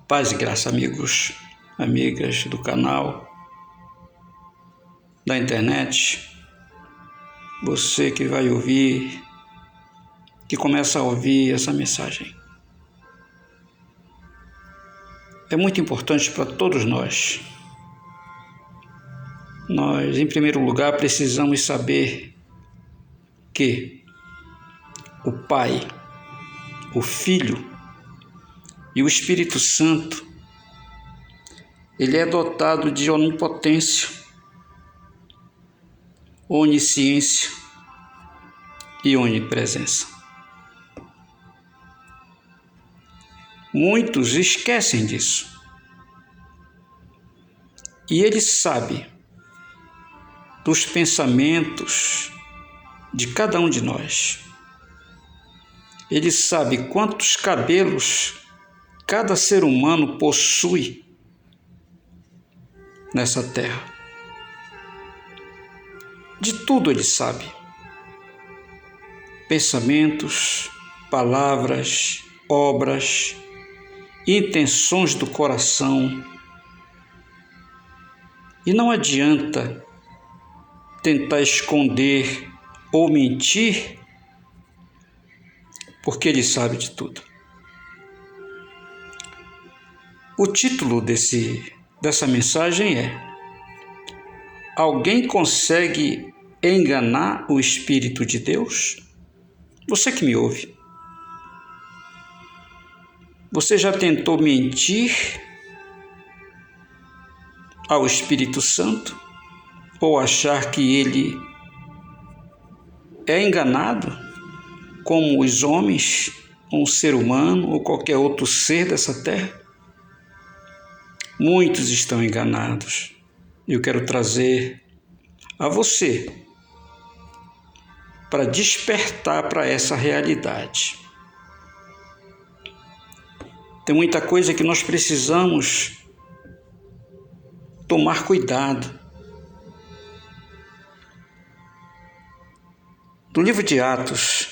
Paz e graça, amigos, amigas do canal, da internet, você que vai ouvir, que começa a ouvir essa mensagem. É muito importante para todos nós. Nós, em primeiro lugar, precisamos saber que o Pai, o Filho e o Espírito Santo, ele é dotado de onipotência, onisciência e onipresença. Muitos esquecem disso. E ele sabe dos pensamentos de cada um de nós. Ele sabe quantos cabelos cada ser humano possui nessa terra. De tudo ele sabe. Pensamentos, palavras, obras, intenções do coração. E não adianta tentar esconder ou mentir, porque ele sabe de tudo. O título dessa mensagem é: Alguém consegue enganar o Espírito de Deus? Você que me ouve. Você já tentou mentir ao Espírito Santo? Ou achar que ele é enganado, como os homens, um ser humano ou qualquer outro ser dessa terra? Muitos estão enganados. Eu quero trazer a você para despertar para essa realidade. Tem muita coisa que nós precisamos tomar cuidado. No livro de Atos,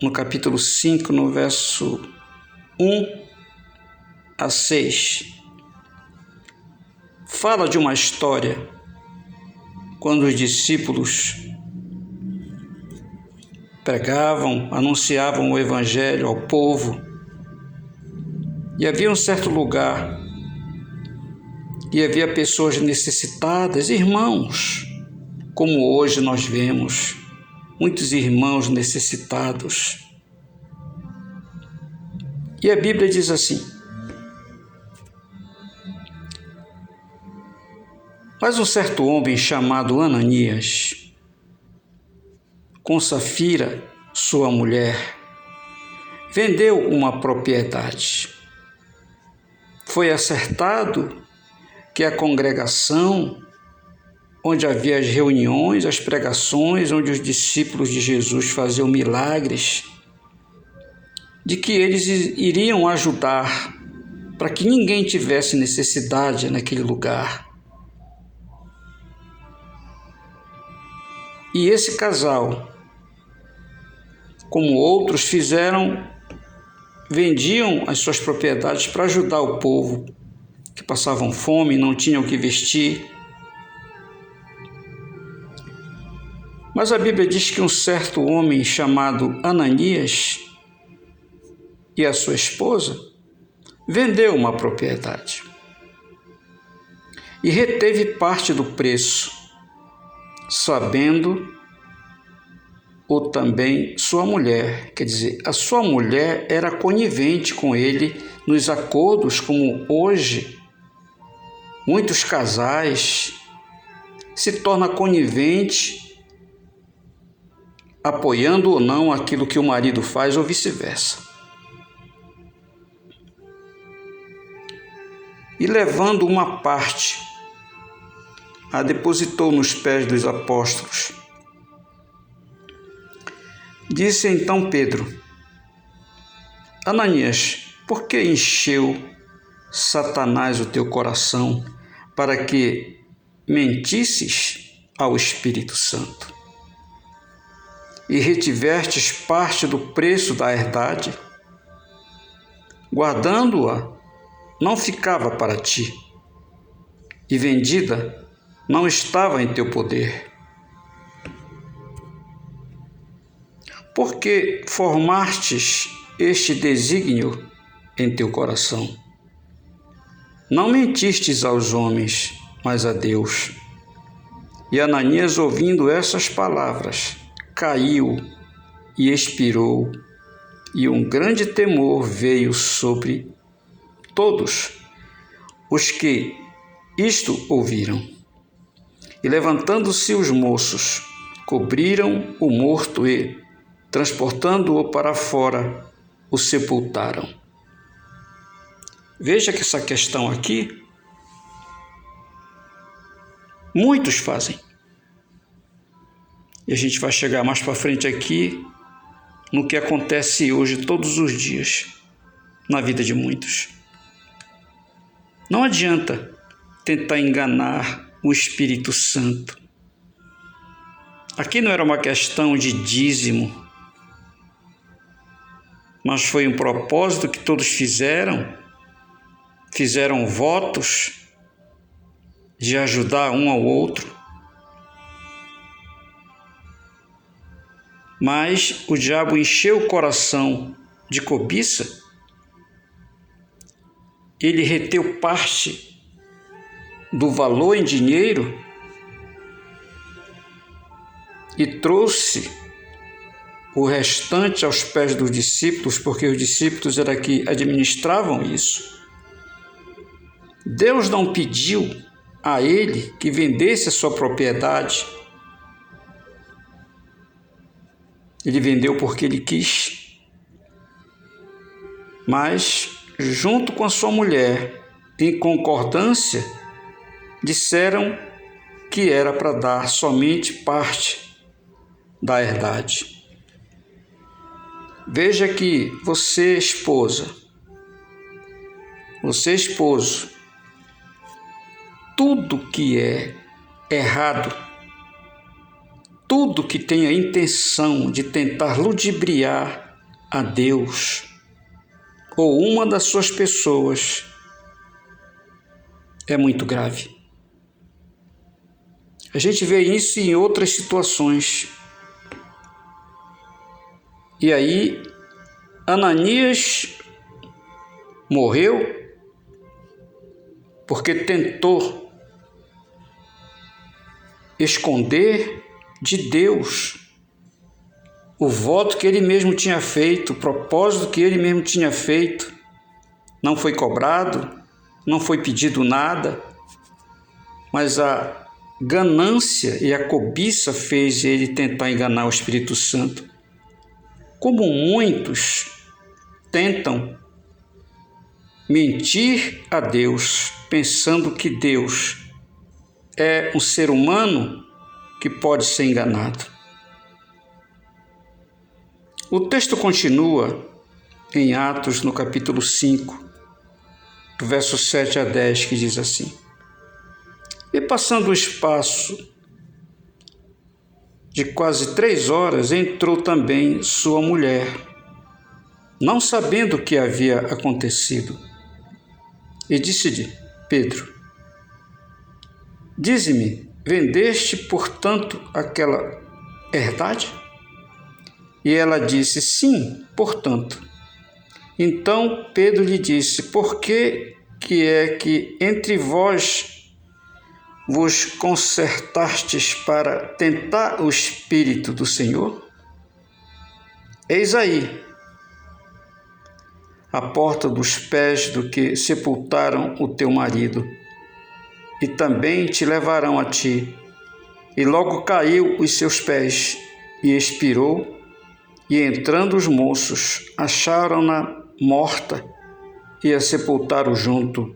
no capítulo 5, no verso 1 a 6, fala de uma história quando os discípulos pregavam, anunciavam o Evangelho ao povo, e havia um certo lugar, e havia pessoas necessitadas, irmãos, como hoje nós vemos, muitos irmãos necessitados. E a Bíblia diz assim: Mas um certo homem chamado Ananias, com Safira, sua mulher, vendeu uma propriedade. Foi acertado que a congregação, onde havia as reuniões, as pregações, onde os discípulos de Jesus faziam milagres, de que eles iriam ajudar para que ninguém tivesse necessidade naquele lugar. E esse casal, como outros, vendiam as suas propriedades para ajudar o povo que passavam fome, não tinham o que vestir. Mas a Bíblia diz que um certo homem chamado Ananias e a sua esposa vendeu uma propriedade e reteve parte do preço, sabendo ou também sua mulher, quer dizer, a sua mulher era conivente com ele nos acordos, como hoje muitos casais se tornam coniventes, apoiando ou não aquilo que o marido faz ou vice-versa. E levando uma parte, a depositou nos pés dos apóstolos. Disse então Pedro: Ananias, por que encheu Satanás o teu coração para que mentisses ao Espírito Santo e retivestes parte do preço da herdade, guardando-a não ficava para ti, e vendida não estava em teu poder. Porque formastes este desígnio em teu coração. Não mentistes aos homens, mas a Deus. E Ananias, ouvindo essas palavras, caiu e expirou, e um grande temor veio sobre todos os que isto ouviram. E levantando-se os moços, cobriram o morto e, transportando-o para fora, o sepultaram. Veja que essa questão aqui, muitos fazem. E a gente vai chegar mais para frente aqui no que acontece hoje todos os dias na vida de muitos. Não adianta tentar enganar o Espírito Santo. Aqui não era uma questão de dízimo, mas foi um propósito que todos fizeram votos de ajudar um ao outro. Mas o diabo encheu o coração de cobiça, ele reteu parte do valor em dinheiro e trouxe o restante aos pés dos discípulos, porque os discípulos eram que administravam isso. Deus não pediu a ele que vendesse a sua propriedade. Ele vendeu porque ele quis. Mas, junto com a sua mulher, em concordância, disseram que era para dar somente parte da herdade. Veja que você, esposa, você, esposo, tudo que é errado, tudo que tem a intenção de tentar ludibriar a Deus ou uma das suas pessoas é muito grave. A gente vê isso em outras situações. E aí, Ananias morreu porque tentou esconder de Deus o voto que ele mesmo tinha feito, o propósito que ele mesmo tinha feito. Não foi cobrado, não foi pedido nada, mas a ganância e a cobiça fez ele tentar enganar o Espírito Santo. Como muitos tentam mentir a Deus, pensando que Deus é um ser humano que pode ser enganado. O texto continua em Atos, no capítulo 5, do verso 7 a 10, que diz assim: E passando o espaço de quase 3 horas, entrou também sua mulher, não sabendo o que havia acontecido. E disse-lhe: Pedro, dize-me, vendeste, portanto, aquela herdade? E ela disse: Sim, portanto. Então Pedro lhe disse: Por que é que entre vós vos concertastes para tentar o Espírito do Senhor? Eis aí a porta dos pés do que sepultaram o teu marido, e também te levarão a ti. E logo caiu os seus pés, e expirou, e entrando os moços, acharam-na morta, e a sepultaram junto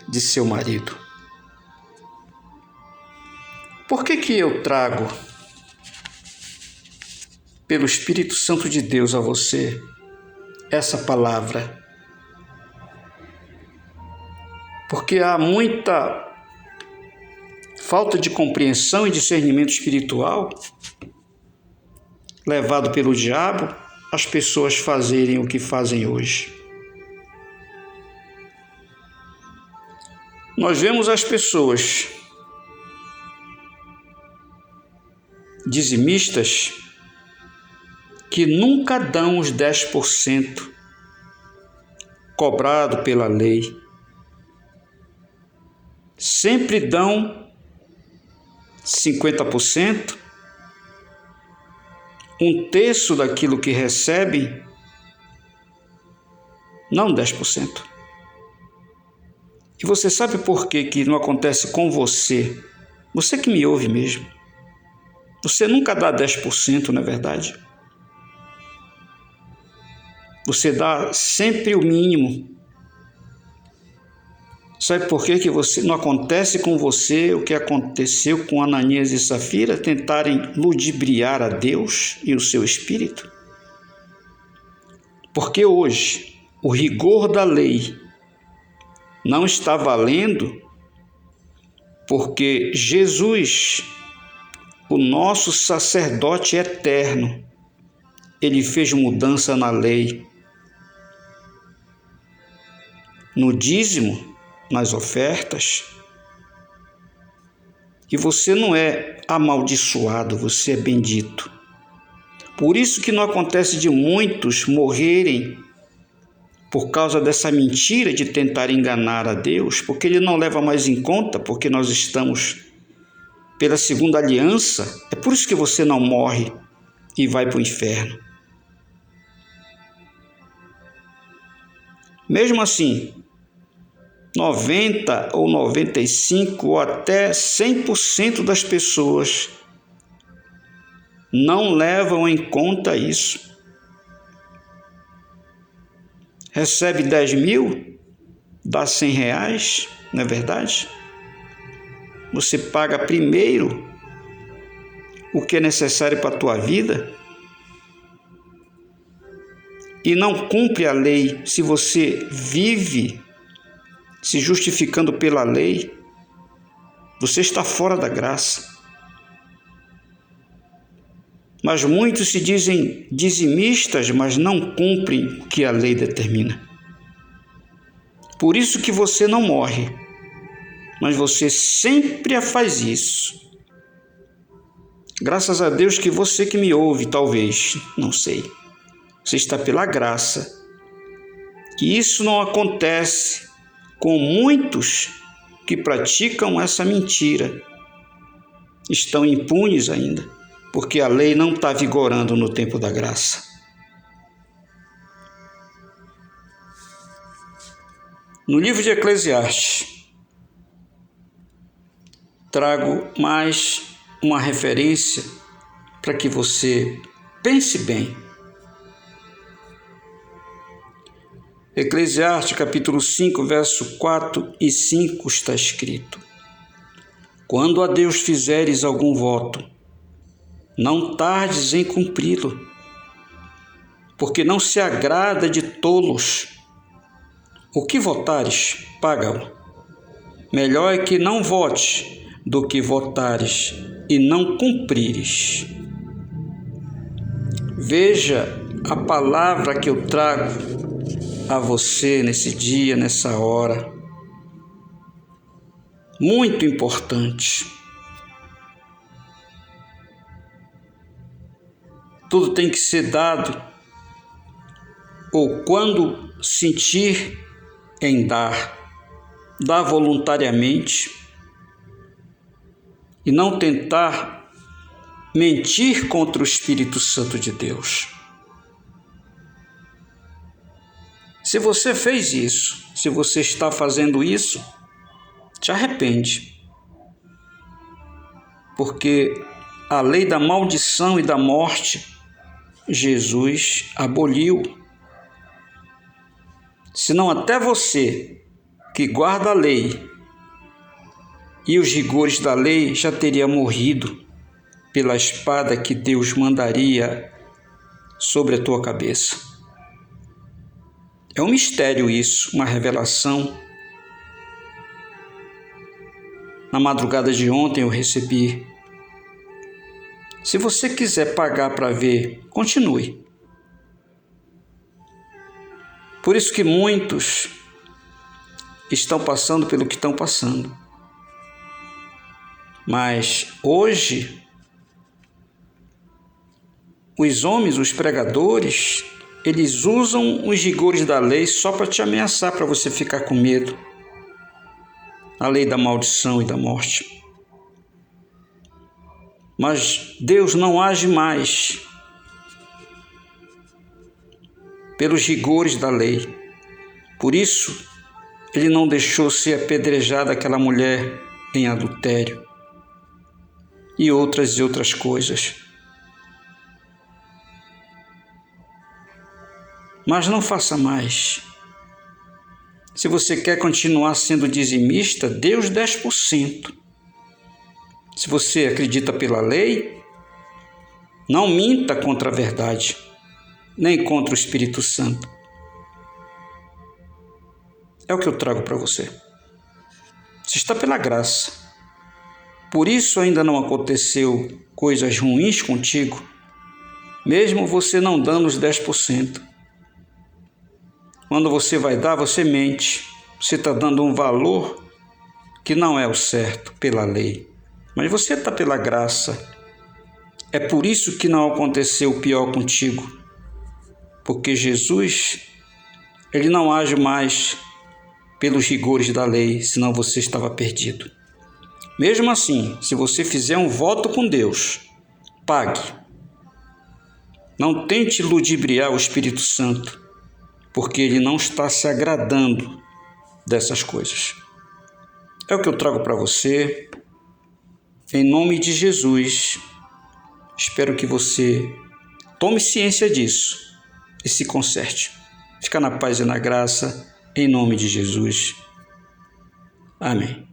de seu marido. Por que eu trago, pelo Espírito Santo de Deus, a você essa palavra? Porque há muita falta de compreensão e discernimento espiritual levado pelo diabo as pessoas fazerem o que fazem hoje. Nós vemos as pessoas dizimistas que nunca dão os 10% cobrado pela lei. Sempre dão 50%, um terço daquilo que recebem, não 10%. E você sabe por que não acontece com você? Você que me ouve mesmo. Você nunca dá 10%, não é verdade? Você dá sempre o mínimo. Sabe por que não acontece com você o que aconteceu com Ananias e Safira, tentarem ludibriar a Deus e o seu espírito? Porque hoje o rigor da lei não está valendo, porque Jesus, o nosso sacerdote eterno, ele fez mudança na lei, no dízimo, nas ofertas, e você não é amaldiçoado, você é bendito. Por isso que não acontece de muitos morrerem por causa dessa mentira de tentar enganar a Deus, porque ele não leva mais em conta, porque nós estamos pela segunda aliança. É por isso que você não morre e vai para o inferno. Mesmo assim, 90 ou 95 ou até 100% das pessoas não levam em conta isso. Recebe 10 mil, dá 100 reais, não é verdade? Você paga primeiro o que é necessário para a tua vida e não cumpre a lei. Se você vive se justificando pela lei, você está fora da graça. Mas muitos se dizem dizimistas, mas não cumprem o que a lei determina. Por isso que você não morre, mas você sempre faz isso. Graças a Deus que você que me ouve, talvez, não sei, você está pela graça. E isso não acontece com muitos que praticam essa mentira. Estão impunes ainda, porque a lei não está vigorando no tempo da graça. No livro de Eclesiastes, trago mais uma referência para que você pense bem. Eclesiastes capítulo 5, verso 4 e 5 está escrito: Quando a Deus fizeres algum voto, não tardes em cumpri-lo, porque não se agrada de tolos. O que votares, paga-o. Melhor é que não votes do que votares e não cumprires. Veja a palavra que eu trago a você nesse dia, nessa hora. Muito importante. Tudo tem que ser dado, ou quando sentir em dar voluntariamente e não tentar mentir contra o Espírito Santo de Deus. Se você fez isso, se você está fazendo isso, te arrepende. Porque a lei da maldição e da morte, Jesus aboliu. Senão até você, que guarda a lei e os rigores da lei, já teria morrido pela espada que Deus mandaria sobre a tua cabeça. É um mistério isso, uma revelação. Na madrugada de ontem eu recebi. Se você quiser pagar para ver, continue. Por isso que muitos estão passando pelo que estão passando. Mas hoje, os homens, os pregadores, eles usam os rigores da lei só para te ameaçar, para você ficar com medo. A lei da maldição e da morte. Mas Deus não age mais pelos rigores da lei. Por isso, Ele não deixou ser apedrejada aquela mulher em adultério e outras coisas. Mas não faça mais. Se você quer continuar sendo dizimista, dê os 10%. Se você acredita pela lei, não minta contra a verdade, nem contra o Espírito Santo. É o que eu trago para você. Você está pela graça. Por isso ainda não aconteceu coisas ruins contigo, mesmo você não dando os 10%. Quando você vai dar, você mente. Você está dando um valor que não é o certo pela lei. Mas você está pela graça. É por isso que não aconteceu o pior contigo. Porque Jesus, Ele não age mais pelos rigores da lei, senão você estava perdido. Mesmo assim, se você fizer um voto com Deus, pague. Não tente ludibriar o Espírito Santo, porque Ele não está se agradando dessas coisas. É o que eu trago para você. Em nome de Jesus, espero que você tome ciência disso e se conserte. Fica na paz e na graça, em nome de Jesus. Amém.